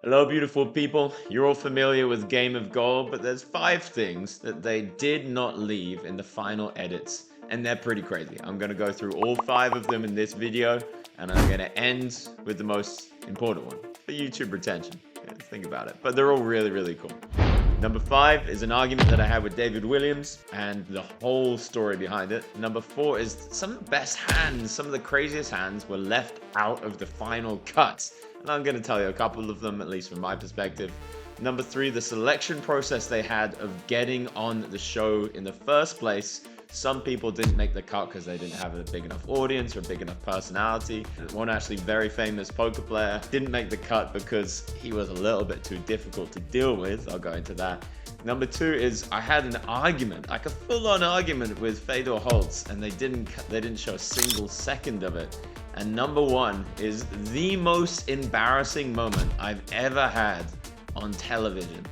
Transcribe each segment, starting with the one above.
Hello, beautiful people. You're all familiar with Game of Gold, but there's 5 things that they did not leave in the final edits, and they're pretty crazy. I'm going to go through all 5 of them in this video, and I'm going to end with the most important one for YouTube retention. Yeah, think about it. But they're all really, really cool. Number 5 is an argument that I had with David Williams and the whole story behind it. Number 4 is some of the best hands, some of the craziest hands were left out of the final cut. And I'm going to tell you a couple of them, at least from my perspective. Number 3, the selection process they had of getting on the show in the first place. Some people didn't make the cut because they didn't have a big enough audience or a big enough personality. One actually very famous poker player didn't make the cut because he was a little bit too difficult to deal with. I'll go into that. Number 2 is I had an argument, like a full-on argument with Fedal and they didn't show a single second of it. And number 1 is the most embarrassing moment I've ever had on television.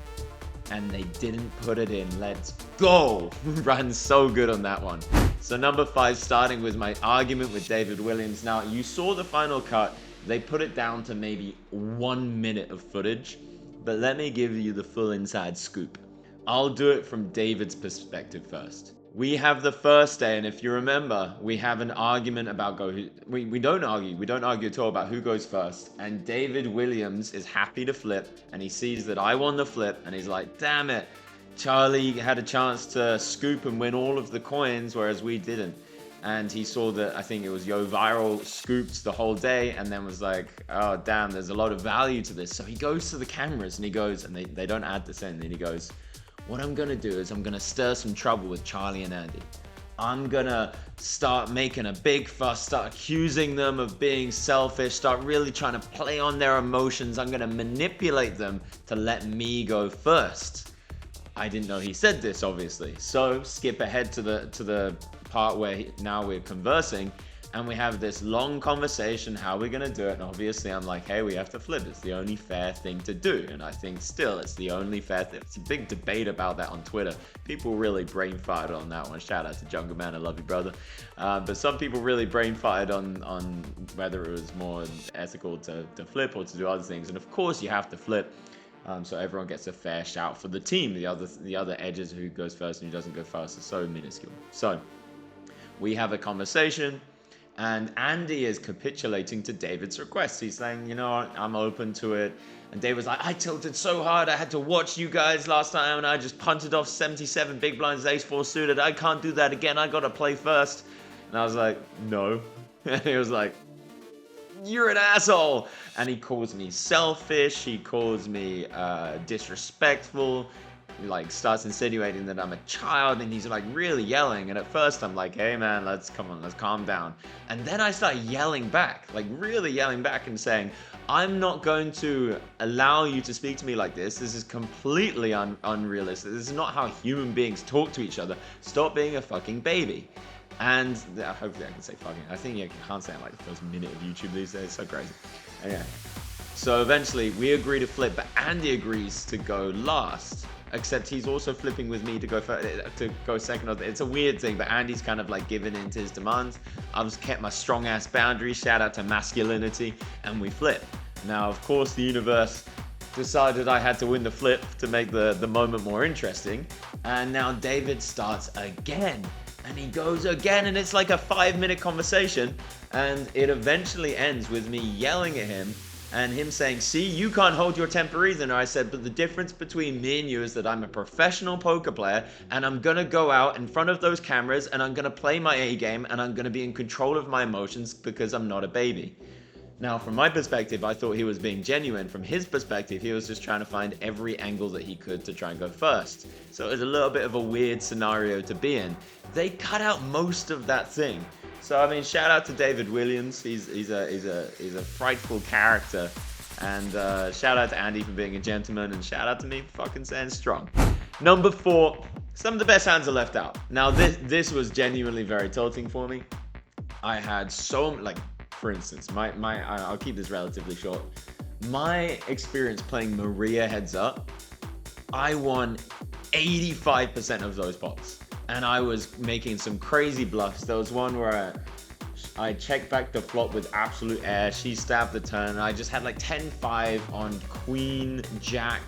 And they didn't put it in. Let's go! Ran so good on that one. So number 5, starting with my argument with David Williams. Now, you saw the final cut. They put it down to maybe 1 minute of footage. But let me give you the full inside scoop. I'll do it from David's perspective first. We have the first day, and if you remember, we have an argument about we don't argue at all about who goes first. And David Williams is happy to flip, and he sees that I won the flip, and he's like, damn it, Charlie had a chance to scoop and win all of the coins, whereas we didn't. And he saw that, I think it was Yo Viral scooped the whole day, and then was like, oh damn, there's a lot of value to this. So he goes to the cameras, and he goes, and they don't add this in, and he goes, what I'm gonna do is I'm gonna stir some trouble with Charlie and Andy. I'm gonna start making a big fuss, start accusing them of being selfish, start really trying to play on their emotions. I'm gonna manipulate them to let me go first. I didn't know he said this, obviously. So skip ahead to the part where now we're conversing, and we have this long conversation, how we're gonna do it, and obviously I'm like, hey, we have to flip. It's the only fair thing to do, and I think still it's the only fair thing. It's a big debate about that on Twitter. People really brain fired on that one. Shout out to Jungle Man, I love you, brother. But some people really brain fired on whether it was more ethical to flip or to do other things, and of course you have to flip. So everyone gets a fair shout for the team. The other edges, who goes first and who doesn't go first, is so minuscule. So we have a conversation. And Andy is capitulating to David's request. He's saying, you know what, I'm open to it. And David's like, I tilted so hard, I had to watch you guys last time, and I just punted off 77 big blinds, ace-4 suited. I can't do that again, I gotta play first. And I was like, no. And he was like, you're an asshole. And he calls me selfish, he calls me disrespectful. He like starts insinuating that I'm a child, and he's like really yelling. And at first I'm like, hey man, let's calm down. And then I start yelling back, like really yelling back and saying, I'm not going to allow you to speak to me like this. This is completely unrealistic. This is not how human beings talk to each other. Stop being a fucking baby. And hopefully I can say fucking. I think you can't say it like the first minute of YouTube these days. It's so crazy. Anyway, so eventually we agree to flip, but Andy agrees to go last. Except he's also flipping with me to go second. It's a weird thing, but Andy's kind of like giving in to his demands. I've kept my strong ass boundaries, shout out to masculinity, and we flip. Now, of course, the universe decided I had to win the flip to make the moment more interesting. And now David starts again, and he goes again, and it's like a 5-minute conversation, and it eventually ends with me yelling at him. And him saying, see, you can't hold your temper either. And I said, but the difference between me and you is that I'm a professional poker player, and I'm going to go out in front of those cameras, and I'm going to play my A game, and I'm going to be in control of my emotions because I'm not a baby. Now, from my perspective, I thought he was being genuine. From his perspective, he was just trying to find every angle that he could to try and go first. So it was a little bit of a weird scenario to be in. They cut out most of that thing. So I mean, shout out to David Williams. He's a frightful character, and shout out to Andy for being a gentleman, and shout out to me for fucking saying strong. Number 4, some of the best hands are left out. Now this was genuinely very tilting for me. I had for instance, I'll keep this relatively short. My experience playing Maria heads up, I won 85% of those pots. And I was making some crazy bluffs. There was one where I checked back the flop with absolute air. She stabbed the turn, and I just had like 10-5 on Queen, Jack,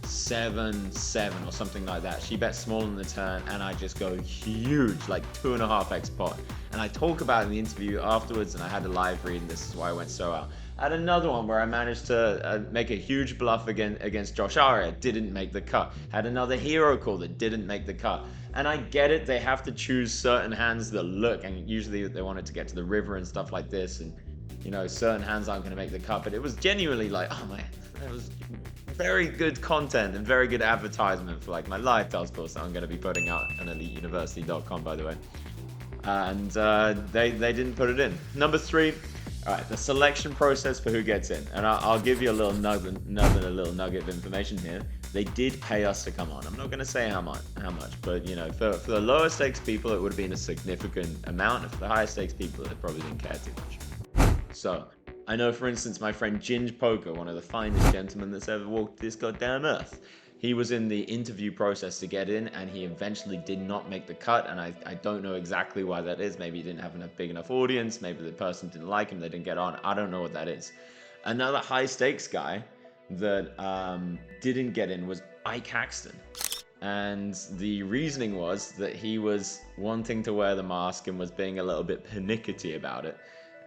7-7 or something like that. She bet small in the turn, and I just go huge, like 2.5x pot. And I talk about it in the interview afterwards, and I had a live read, and this is why I went so out. I had another one where I managed to make a huge bluff against Josh Aria, didn't make the cut. Had another hero call that didn't make the cut. And I get it, they have to choose certain hands that look, and usually they wanted to get to the river and stuff like this, and you know, certain hands aren't going to make the cut, but it was genuinely like, oh man, it was very good content and very good advertisement for like my live tiles course that I'm going to be putting out on eliteuniversity.com, by the way. And they didn't put it in. Number 3, all right, the selection process for who gets in, and I'll give you a little nugget of information here. They did pay us to come on. I'm not going to say how much, but you know, for the lower stakes people, it would have been a significant amount. And for the higher stakes people, they probably didn't care too much. So I know, for instance, my friend Ginge Poker, one of the finest gentlemen that's ever walked this goddamn earth. He was in the interview process to get in, and he eventually did not make the cut, and I don't know exactly why that is. Maybe he didn't have a big enough audience, maybe the person didn't like him, they didn't get on. I don't know what that is. Another high stakes guy that didn't get in was Ike Haxton. And the reasoning was that he was wanting to wear the mask and was being a little bit pernickety about it.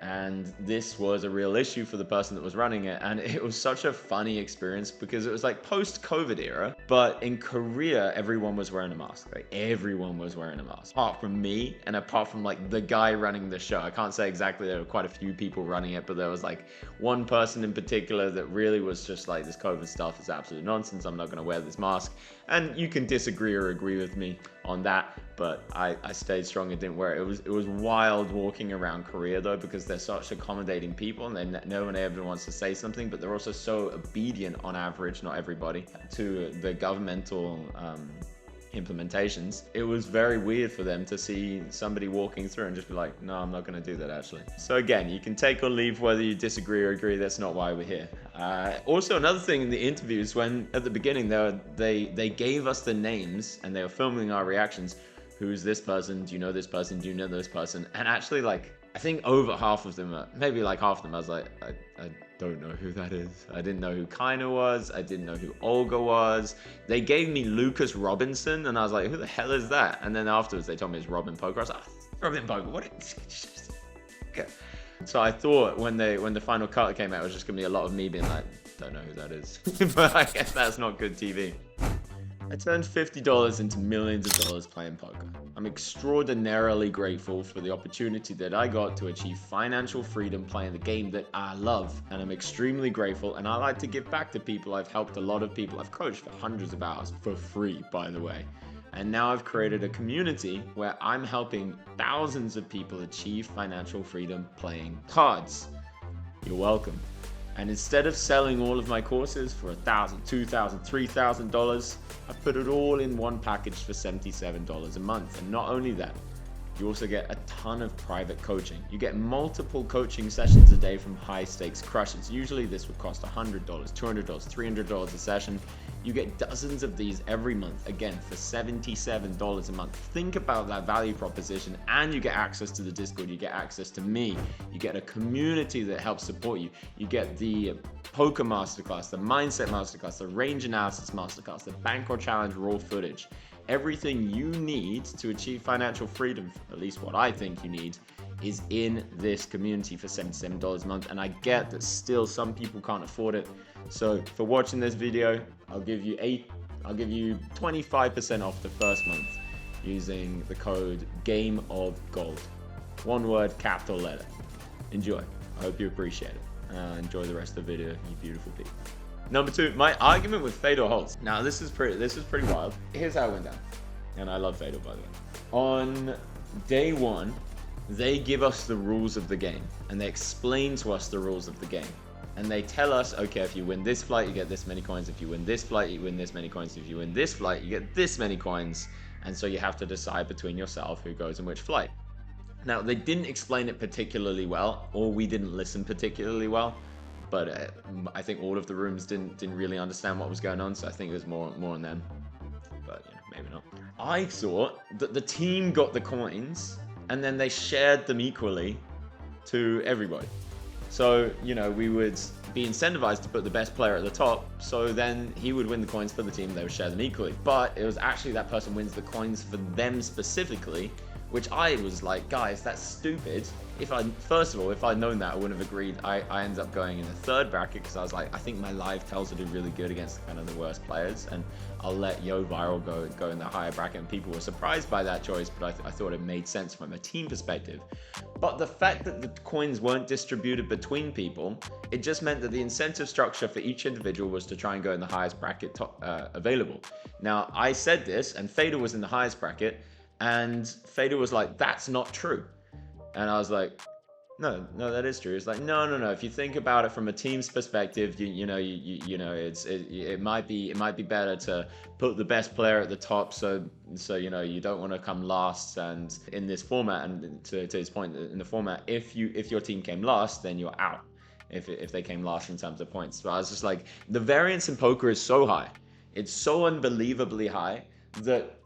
And this was a real issue for the person that was running it, and it was such a funny experience because it was like post-COVID era, but in Korea everyone was wearing a mask. Like everyone was wearing a mask, apart from me and apart from like the guy running the show. I can't say exactly, there were quite a few people running it, but there was like one person in particular that really was just like, this COVID stuff is absolute nonsense, I'm not going to wear this mask. And you can disagree or agree with me on that, but I stayed strong and didn't wear it. It was wild walking around Korea though, because they're such accommodating people, and no one ever wants to say something, but they're also so obedient on average, not everybody, to the governmental implementations. It was very weird for them to see somebody walking through and just be like, no, I'm not going to do that actually. So again, you can take or leave whether you disagree or agree. That's not why we're here. Also, another thing in the interviews, when at the beginning they gave us the names and they were filming our reactions. Who's this person? Do you know this person? Do you know this person? And actually, like, I think over half of them, maybe like half of them, I was like, I don't know who that is. I didn't know who Kaina was. I didn't know who Olga was. They gave me Lucas Robinson, and I was like, who the hell is that? And then afterwards, they told me it's Robin Poker. I was like, Robin Poker, what? Okay. So I thought when the final cut came out, it was just gonna be a lot of me being like, don't know who that is. But I guess that's not good TV. I turned $50 into millions of dollars playing poker. I'm extraordinarily grateful for the opportunity that I got to achieve financial freedom playing the game that I love. And I'm extremely grateful, and I like to give back to people. I've helped a lot of people. I've coached for hundreds of hours for free, by the way. And now I've created a community where I'm helping thousands of people achieve financial freedom playing cards. You're welcome. And instead of selling all of my courses for $1,000, $2,000, $3,000, I put it all in one package for $77 a month. And not only that, you also get a ton of private coaching. You get multiple coaching sessions a day from high stakes crushers. Usually this would cost $100, $200, $300 a session. You get dozens of these every month, again, for $77 a month. Think about that value proposition, and you get access to the Discord, you get access to me, you get a community that helps support you. You get the poker masterclass, the mindset masterclass, the range analysis masterclass, the bankroll challenge raw footage. Everything you need to achieve financial freedom, at least what I think you need, is in this community for $77 a month. And I get that still some people can't afford it. So for watching this video, I'll give you 25% off the first month using the code GAMEOFGOLD. One word, capital letter. Enjoy. I hope you appreciate it. Enjoy the rest of the video, you beautiful people. Number 2, my argument with Fedal holds. Now this is pretty wild. Here's how it went down. And I love Fedal, by the way. On day 1, they give us the rules of the game, and they explain to us the rules of the game. And they tell us, okay, if you win this flight, you get this many coins. If you win this flight, you win this many coins. If you win this flight, you get this many coins. And so you have to decide between yourself who goes in which flight. Now, they didn't explain it particularly well, or we didn't listen particularly well. But I think all of the rooms didn't really understand what was going on. So I think there's more on them. But you know, maybe not. I thought that the team got the coins, and then they shared them equally. to everybody. So, you know, we would be incentivized to put the best player at the top, so then he would win the coins for the team, they would share them equally. But it was actually that person wins the coins for them specifically, which I was like, guys, that's stupid. First of all, if I'd known that, I wouldn't have agreed. I ended up going in the third bracket because I was like, I think my live tells will do really good against kind of the worst players, and I'll let Yo Viral go in the higher bracket. And people were surprised by that choice, but I thought it made sense from a team perspective. But the fact that the coins weren't distributed between people, it just meant that the incentive structure for each individual was to try and go in the highest bracket available. Now, I said this, and Fedal was in the highest bracket, and Fedal was like, that's not true. And I was like, no, that is true. It's like, no. If you think about it from a team's perspective, you know, it might be better to put the best player at the top. So you know, you don't want to come last. And in this format, and to his point, in the format, if your team came last, then you're out. If they came last in terms of points. So I was just like, the variance in poker is so high. It's so unbelievably high that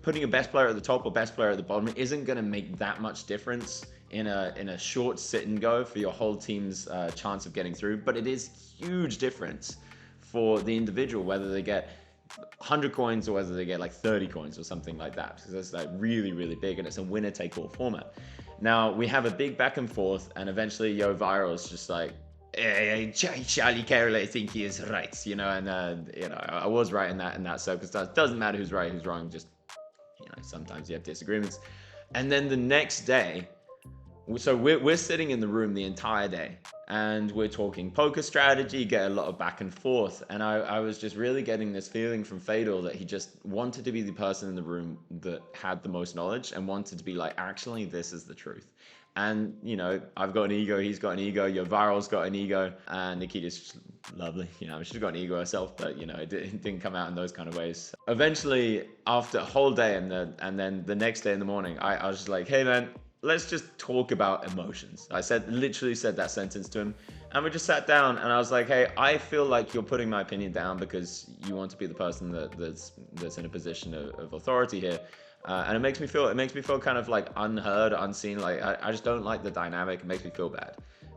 putting a best player at the top or best player at the bottom isn't going to make that much difference in a short sit and go for your whole team's chance of getting through. But it is huge difference for the individual, whether they get 100 coins or whether they get like 30 coins or something like that, because that's like really, really big, and it's a winner take all format. Now we have a big back and forth, and eventually Yo Viral is just like, hey, Charlie Carrel, I think he is right, you know, and you know, I was right in that circumstance. Doesn't matter who's right, who's wrong, just, you know, sometimes you have disagreements. And then the next day, so we're sitting in the room the entire day, and we're talking poker strategy, get a lot of back and forth, and I was just really getting this feeling from Fedal that he just wanted to be the person in the room that had the most knowledge and wanted to be like, actually, this is the truth. And, you know, I've got an ego, he's got an ego, Yo Viral's got an ego, and Nikita's just lovely. You know, she's got an ego herself, but, you know, it didn't come out in those kind of ways. Eventually, after a whole day and then the next day in the morning, I was just like, hey, man, let's just talk about emotions. I literally said that sentence to him, and we just sat down, and I was like, hey, I feel like you're putting my opinion down because you want to be the person that's in a position of authority here. And it makes me feel kind of like unheard, unseen. Like I just don't like the dynamic. It makes me feel bad.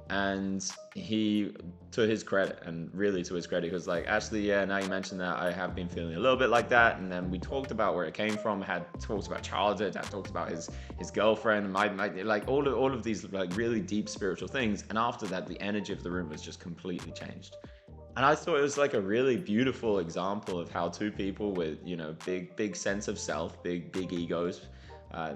And he, to his credit, and really to his credit, he was like, actually, yeah, now you mentioned that, I have been feeling a little bit like that. And then we talked about where it came from, had talks about childhood, had talked about his girlfriend, like all of these like really deep spiritual things. And after that, the energy of the room was just completely changed. And I thought it was like a really beautiful example of how two people with, you know, big sense of self, big egos,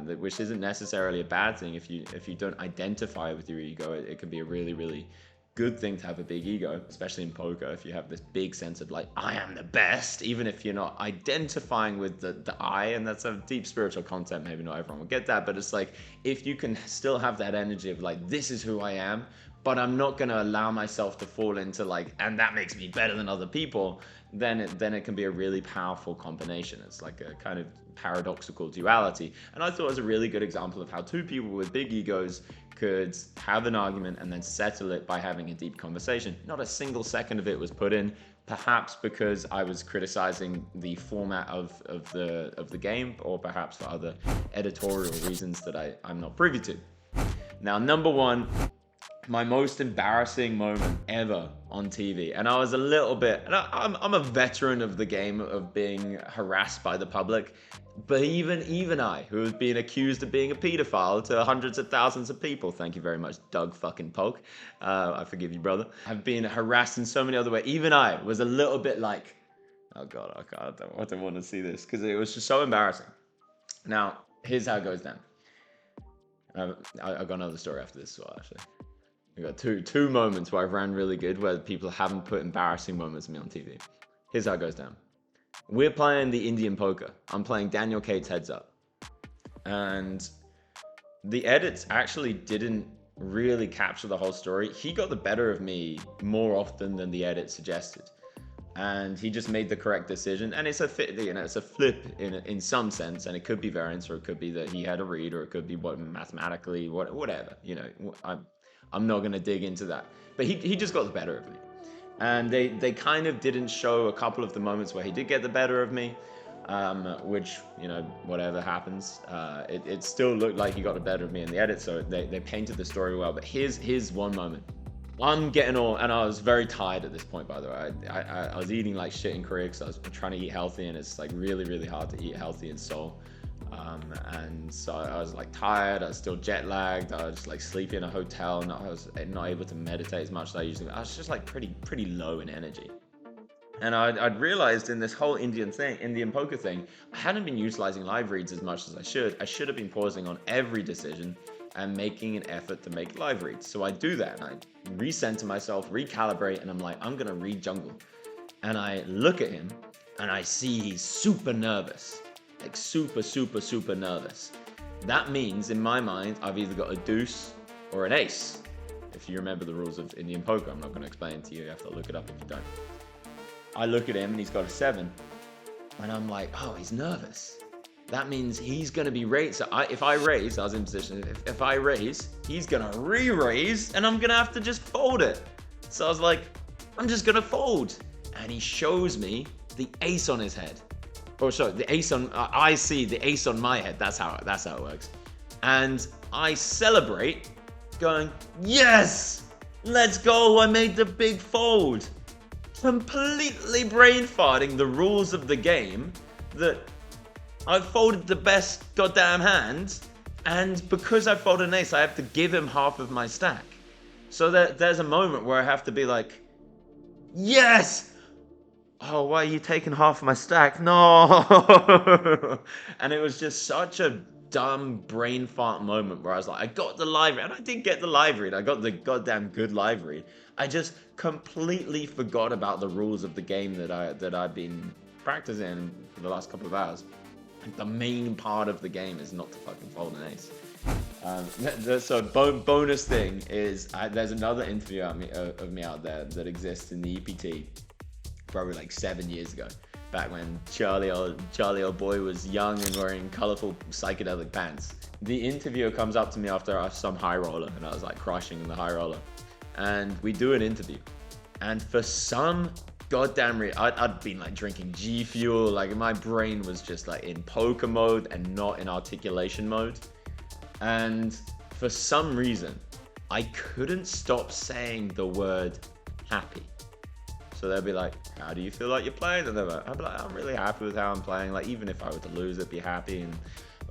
which isn't necessarily a bad thing if you don't identify with your ego. It can be a really, really good thing to have a big ego, especially in poker. If you have this big sense of like, I am the best, even if you're not identifying with the I, and that's a deep spiritual concept. Maybe not everyone will get that, but it's like, if you can still have that energy of like, this is who I am, but I'm not going to allow myself to fall into like, and that makes me better than other people, then it can be a really powerful combination. It's like a kind of paradoxical duality. And I thought it was a really good example of how two people with big egos could have an argument and then settle it by having a deep conversation. Not a single second of it was put in, perhaps because I was criticizing the format of the game, or perhaps for other editorial reasons that I'm not privy to. Now, number one, my most embarrassing moment ever on TV. And I was a little bit, and I'm a veteran of the game of being harassed by the public, but even I, who has been accused of being a pedophile to hundreds of thousands of people, thank you very much, Doug fucking Polk, I forgive you, brother, have been harassed in so many other ways. Even I was a little bit like, oh God, I don't want to see this, because it was just so embarrassing. Now, here's how it goes down. I've got another story after this as well, actually. We got two moments where I've ran really good, where people haven't put embarrassing moments of me on TV. Here's how it goes down. We're playing the Indian poker. I'm playing Daniel Cade's Heads Up. And the edits actually didn't really capture the whole story. He got the better of me more often than the edit suggested. And he just made the correct decision. And it's a flip in some sense, and it could be variance, or it could be that he had a read, or it could be mathematically, whatever, you know. I'm not going to dig into that. But he just got the better of me. And they kind of didn't show a couple of the moments where he did get the better of me. which, you know, whatever happens, it still looked like he got the better of me in the edit, so they painted the story well. But here's one moment. I'm getting all, and I was very tired at this point, by the way. I was eating like shit in Korea because I was trying to eat healthy, and it's like really hard to eat healthy in Seoul. And so I was like tired, I was still jet lagged, I was like sleeping in a hotel, and I was not able to meditate as much as I usually. I was just like pretty low in energy. And I'd realized in this whole Indian poker thing, I hadn't been utilizing live reads as much as I should. I should have been pausing on every decision and making an effort to make live reads. So I do that, and I recenter myself, recalibrate, and I'm like, I'm gonna read jungle. And I look at him, and I see he's super nervous, like super nervous. That means, in my mind, I've either got a deuce or an ace. If you remember the rules of Indian poker, I'm not gonna explain it to you. You have to look it up if you don't. I look at him and he's got a 7, and I'm like, oh, he's nervous. That means he's gonna be raised. So if I raise, I was in position. If I raise, he's gonna re-raise, and I'm gonna have to just fold it. So I was like, I'm just gonna fold. And he shows me the ace on his head. Oh, sorry, the ace on. I see the ace on my head. That's how it works. And I celebrate, going, yes, let's go. I made the big fold. Completely brain farting the rules of the game that I folded the best goddamn hand, and because I folded an ace, I have to give him half of my stack. So there's a moment where I have to be like, yes! Oh, why are you taking half of my stack? No! And it was just such a dumb brain fart moment where I was like, I got the live read, and I did get the live read. I got the goddamn good live read. I just completely forgot about the rules of the game that I've been practicing for the last couple of hours. The main part of the game is not to fucking fold an ace. So bonus thing is there's another interview of me out there that exists in the EPT, probably like 7 years ago, back when Charlie old boy was young and wearing colorful psychedelic pants. The interviewer comes up to me after some high roller, and I was like crushing in the high roller, and we do an interview, and for some goddamn I'd been like drinking G Fuel, like my brain was just like in poker mode and not in articulation mode, and for some reason I couldn't stop saying the word happy. So they'll be like, how do you feel like you're playing? And I'd be like, I'm really happy with how I'm playing. Like, even if I were to lose, I'd be happy. And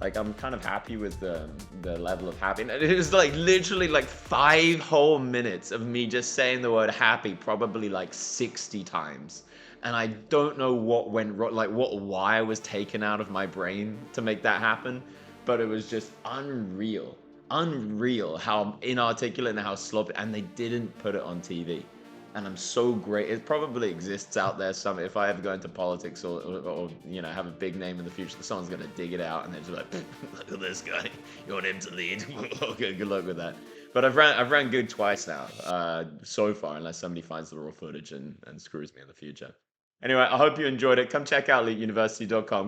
like, I'm kind of happy with the level of happiness. It was like literally like 5 whole minutes of me just saying the word happy, probably like 60 times. And I don't know what went wrong, like what wire was taken out of my brain to make that happen. But it was just unreal how inarticulate and how sloppy. And they didn't put it on TV. And I'm so great. It probably exists out there. If I ever go into politics or you know, have a big name in the future, someone's gonna dig it out and they're just like, look at this guy. You want him to lead? Okay, good luck with that. But I've ran good twice now, so far, unless somebody finds the raw footage and screws me in the future. Anyway, I hope you enjoyed it. Come check out eliteuniversity.com.